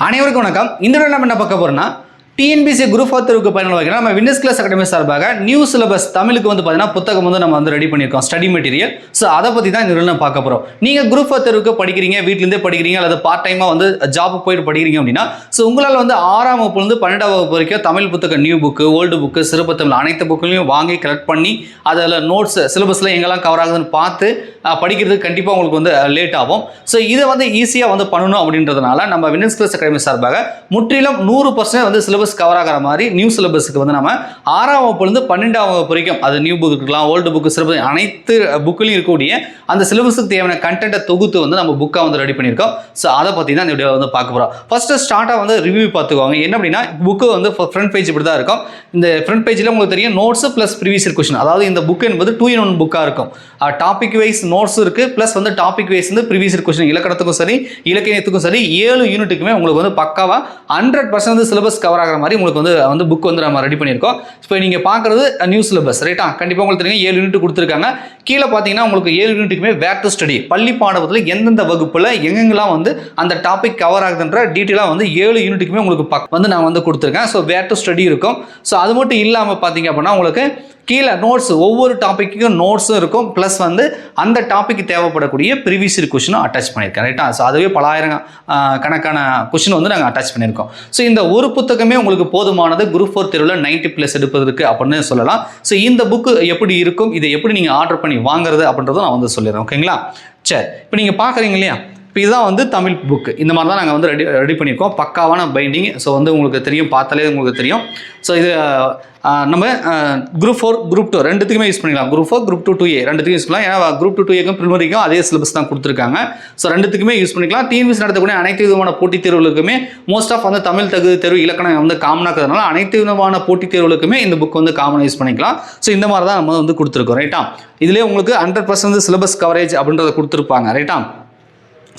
அனைவருக்கும் வணக்கம். இந்த வீடியோல நம்ம என்ன பார்க்க போறோம்னா டிஎன்பிஎஸ்சி குரூப் 4 தேர்வுக்கு பயனுள்ள வகையில் நம்ம வின்னர்ஸ் கிளாஸ் அகாடமி சார்பாக நியூ சிலபஸ் தமிழுக்கு வந்து பார்த்தீங்கன்னா புத்தகம் வந்து நம்ம வந்து ரெடி பண்ணியிருக்கோம், ஸ்டடி மெட்டீரியல். ஸோ அதை பற்றி தான் இந்த வீடியோல பார்க்க போகிறோம். நீங்கள் குரூப் 4 தேர்வுக்கு படிக்கிறீங்க, வீட்டிலேருந்தே படிக்கிறீங்க, அல்லது பார்ட் டைமாக வந்து ஜாப் போயிட்டு படிக்கிறீங்க அப்படின்னா ஸோ உங்களால் வந்து 6ஆம் வகுப்புலேருந்து 12ஆம் வகுப்பு வரைக்கும் தமிழ் புத்தகம் நியூ புக்கு, ஓல்டு புக்கு, சிறப்பு தமிழ் அனைத்து புக்கையும் வாங்கி கலெக்ட் பண்ணி அதில் நோட்ஸ் சிலபஸில் எங்கெல்லாம் கவர் ஆகுதுன்னு பார்த்து படிக்கிறதுக்கு கண்டிப்பாக உங்களுக்கு வந்து லேட் ஆகும். ஸோ இதை வந்து ஈஸியாக வந்து பண்ணணும் அப்படின்றதுனால நம்ம வின்னர்ஸ் கிளாஸ் அகாடமி சார்பாக முற்றிலும் 100% வந்து சிலபஸ் கவர் ஆகிற மாதிரி நியூ சிலபஸுக்கு வந்து நம்ம 6ஆம் வகுப்புலேருந்து 12ஆம் வகுப்பு வரைக்கும் அது நியூ புக்கு இருக்கலாம், ஓல்டு புக்கு, சிலபஸ் அனைத்து புக்கிலையும் இருக்கக்கூடிய அந்த சிலபஸுக்கு தேவையான கண்டென்ட்டை தொகுத்து வந்து நம்ம புக்காக வந்து ரெடி பண்ணியிருக்கோம். ஸோ அதை பற்றி தான் இந்த வீடியோ வந்து பார்க்க போகிறோம். ஃபர்ஸ்ட்டு ஸ்டார்ட்டாக வந்து ரிவ்யூ பார்த்துக்கோங்க. என்ன அப்படின்னா புக்கு வந்து ஃப்ரண்ட் பேஜ் இப்படி தான் இருக்கும். இந்த ஃப்ரண்ட் பேஜில் உங்களுக்கு தெரியும் நோட்ஸு ப்ளஸ் ப்ரீவியஸ் கொஸ்டின், அதாவது இந்த புக் என்பது 2-in-1 புக்காக இருக்கும். டாபிக் வைஸ் நோட்ஸ் இருக்குது, ப்ளஸ் வந்து டாபிக் வைஸ் வந்து ப்ரீவியஸ் கொஸ்டின் இலக்கணத்துக்கும் சரி இலக்கியத்துக்கும் சரி 7 யூனிட்டுக்குமே உங்களுக்கு வந்து பக்காவாக 100% வந்து சிலபஸ் கவர் ஆகிற மாதிரி உங்களுக்கு வந்து புக் வந்து நம்ம ரெடி பண்ணியிருக்கோம். இப்போ நீங்கள் பார்க்குறது நியூ சிலபஸ் ரைட்டா. கண்டிப்பாக உங்களுக்கு தெரியும் 7 யூனிட் கொடுத்துருக்காங்க. கீழே பார்த்தீங்கன்னா உங்களுக்கு 7 யூனிட்டுக்குமே வேர் டு ஸ்டடி, பள்ளி பாடத்தில் எந்தெந்த வகுப்பில் எங்கெங்கெல்லாம் வந்து அந்த டாபிக் கவர் ஆகுதுன்ற டீட்டெயிலாக வந்து 7 யூனிட்டுக்குமே உங்களுக்கு வந்து நான் வந்து கொடுத்துருக்கேன். ஸோ வேர் டு ஸ்டடி இருக்கும். ஸோ அது மட்டும் இல்லாமல் பார்த்தீங்க அப்படின்னா உங்களுக்கு கீழே நோட்ஸ், ஒவ்வொரு டாப்பிக்கும் நோட்ஸும் இருக்கும், ப்ளஸ் வந்து அந்த டாப்பிக்கு தேவைப்படக்கூடிய ப்ரீவியஸ் கொஸ்டினும் அட்டாச் பண்ணியிருக்கேன் ரைட்டா. ஸோ அதுவே பலாயிரம் கணக்கான கொஸ்டின் வந்து நாங்கள் அட்டாச் பண்ணியிருக்கோம். ஸோ இந்த ஒரு புத்தகமே உங்களுக்கு போதுமானது குரூப் 4 தேர்வில் 90+ எடுப்பதற்கு அப்படின்னு சொல்லலாம். ஸோ இந்த புக்கு எப்படி இருக்கும், இதை எப்படி நீங்கள் ஆர்டர் பண்ணி வாங்குறது அப்படின்றத நான் வந்து சொல்லிடுறேன். ஓகேங்களா. சரி, இப்போ நீங்கள் பார்க்குறீங்க இல்லையா, இப்போ இதுதான் வந்து தமிழ் புக்கு. இந்த மாதிரி தான் நாங்கள் வந்து ரெடி பண்ணியிருக்கோம். பக்காவான பைண்டிங். ஸோ வந்து உங்களுக்கு தெரியும், பார்த்தாலே உங்களுக்கு தெரியும். ஸோ இது நம்ம குரூப் 4 குரூப் 2 ரெண்டுத்துக்குமே யூஸ் பண்ணிக்கலாம். குரூப் 4 குரூப் 2 2A ரெண்டுத்துக்கும் யூஸ் பண்ணலாம். ஏன்னா குரூப் 2 2Aக்கும் ப்ரிலிமினரிக்கும் அதே சிலபஸ் தான் கொடுத்துருக்காங்க. ஸோ ரெண்டுத்துக்குமே யூஸ் பண்ணிக்கலாம். டிஎன்பிஎஸ்சி நடத்தக்கூடிய அனைத்து விதமான போட்டித் தேர்வுகளுக்குமே மோஸ்ட் ஆஃப் வந்து தமிழ் தகுதி தேர்வு இலக்கணம் வந்து காமனாக இருக்கிறதுனால அனைத்து விதமான போட்டித் தேர்வுகளுக்குமே இந்த புக் வந்து காமனாக யூஸ் பண்ணிக்கலாம். ஸோ இந்த மாதிரி தான் நம்ம வந்து கொடுத்துருக்கோம் ரைட்டா. இதிலே உங்களுக்கு 100% சிலபஸ் கவரேஜ் அப்படின்றத கொடுத்துருப்பாங்க ரைட்டா.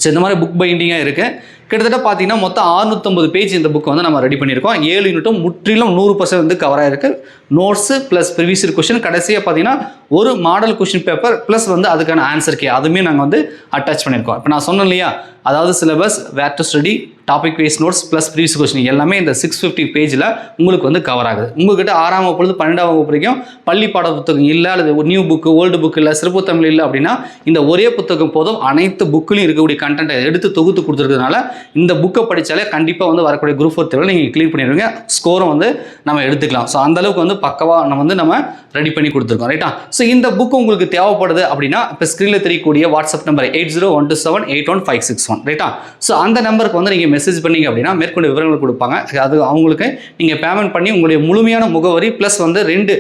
ஸோ இந்த மாதிரி புக் பைண்டிங்காக இருக்குது. கிட்டத்தட்ட பார்த்தீங்கன்னா மொத்தம் 650 பேஜ் இந்த புக் வந்து நம்ம ரெடி பண்ணியிருக்கோம். 7 யூனிட்டும் முற்றிலும் 100% வந்து கவர் ஆகிருக்கு. நோட்ஸு ப்ளஸ் ப்ரீவியஸ் கொஸ்டின், கடைசியாக பார்த்தீங்கன்னா ஒரு மாடல் கொஸ்டின் பேப்பர் ப்ளஸ் வந்து அதுக்கான ஆன்சர் கே அதுவுமே நாங்கள் வந்து அட்டாச் பண்ணியிருக்கோம். இப்போ நான் சொன்னேன் இல்லையா, அதாவது syllabus, where to study, topic wise notes plus previous question எல்லாமே இந்த 650 பேஜில் உங்களுக்கு வந்து கவர் ஆகுது. உங்கள்கிட்ட 6ஆம் வகுப்புலேருந்து 12ஆம் வகுப்பு வரைக்கும் பள்ளி பாட புத்தகம் இல்லை, அல்லது நியூ புக்கு, ஓல்டு புக்கு இல்லை, சிறப்பு தமிழ் இல்லை அப்படின்னா இந்த ஒரே புத்தகம் போதும். அனைத்து புக்கிலையும் இருக்கக்கூடிய கண்டென்ட்டை எடுத்து தொகுத்து கொடுத்துருக்கிறதுனால இந்த புக்கை படித்தாலே கண்டிப்பாக வந்து வரக்கூடிய குரூப் 4 தேர்வில் நீங்கள் கிளியர் பண்ணிடுவீங்க. ஸ்கோரும் வந்து நம்ம எடுத்துக்கலாம். ஸோ அந்தளவுக்கு வந்து பக்கவாக நம்ம ரெடி பண்ணி கொடுத்துருக்கோம் ரைட்டா. ஸோ இந்த புக்கு உங்களுக்கு தேவைப்படுது அப்படின்னா இப்போ ஸ்க்ரீனில் தெரியக்கூடிய வாட்ஸ்அப் நம்பர் 8012781561 ரைட்டா. ஸோ அந்த நம்பருக்கு வந்து நீங்கள் மெசேஜ் பண்ணிங்க அப்படின்னா மேற்கொண்டு விவரங்கள் கொடுப்பாங்க. அது அவங்களுக்கு நீங்கள் பேமெண்ட் பண்ணி உங்களுடைய முழுமையான முகவரி ப்ளஸ் வந்து 2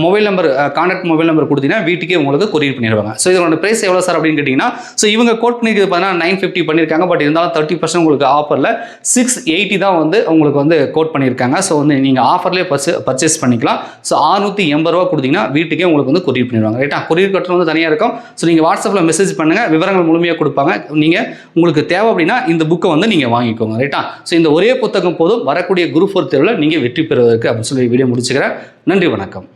mobile number, contact mobile number கொடுத்தீங்கன்னா வீட்டுக்கே உங்களுக்கு கொரியர் பண்ணிடுவாங்க. ஸோ இதோட ப்ரைஸ் எவ்வளோ சார் அப்படின்னு கேட்டிங்கன்னா, ஸோ இவங்க கோட் பண்ணிக்கிறது பார்த்தீங்கன்னா 950 பண்ணியிருக்காங்க. பட் இருந்தாலும் 30% உங்களுக்கு ஆஃபரில் 680 தான் வந்து உங்களுக்கு வந்து கோட் பண்ணியிருக்காங்க. ஸோ வந்து நீங்கள் ஆஃபர்லேயே பர்ச்சேஸ் பண்ணிக்கலாம். ஸோ 680 ரூபா கொடுத்தீங்கன்னா வீட்டுக்கே உங்களுக்கு வந்து கொரியர் பண்ணிடுவாங்க ரைட்டா. கொரியர் கட்டணம் வந்து தனியாக இருக்கும். ஸோ நீங்கள் வாட்ஸ்அப்பில் மெசேஜ் பண்ணுங்கள், விவரங்கள் முழுமையாக கொடுப்பாங்க. நீங்கள் உங்களுக்கு தேவை அப்படின்னா இந்த புக்கை வந்து நீங்கள் வாங்கிக்கோங்க ரைட்டா. ஸோ இந்த ஒரே புத்தகம் போதும் வரக்கூடிய குரூப் 4 தேர்வில் நீங்கள் வெற்றி பெறுவதற்கு அப்படின்னு சொல்லி வீடியோ முடிச்சுக்கிறேன். நன்றி, வணக்கம்.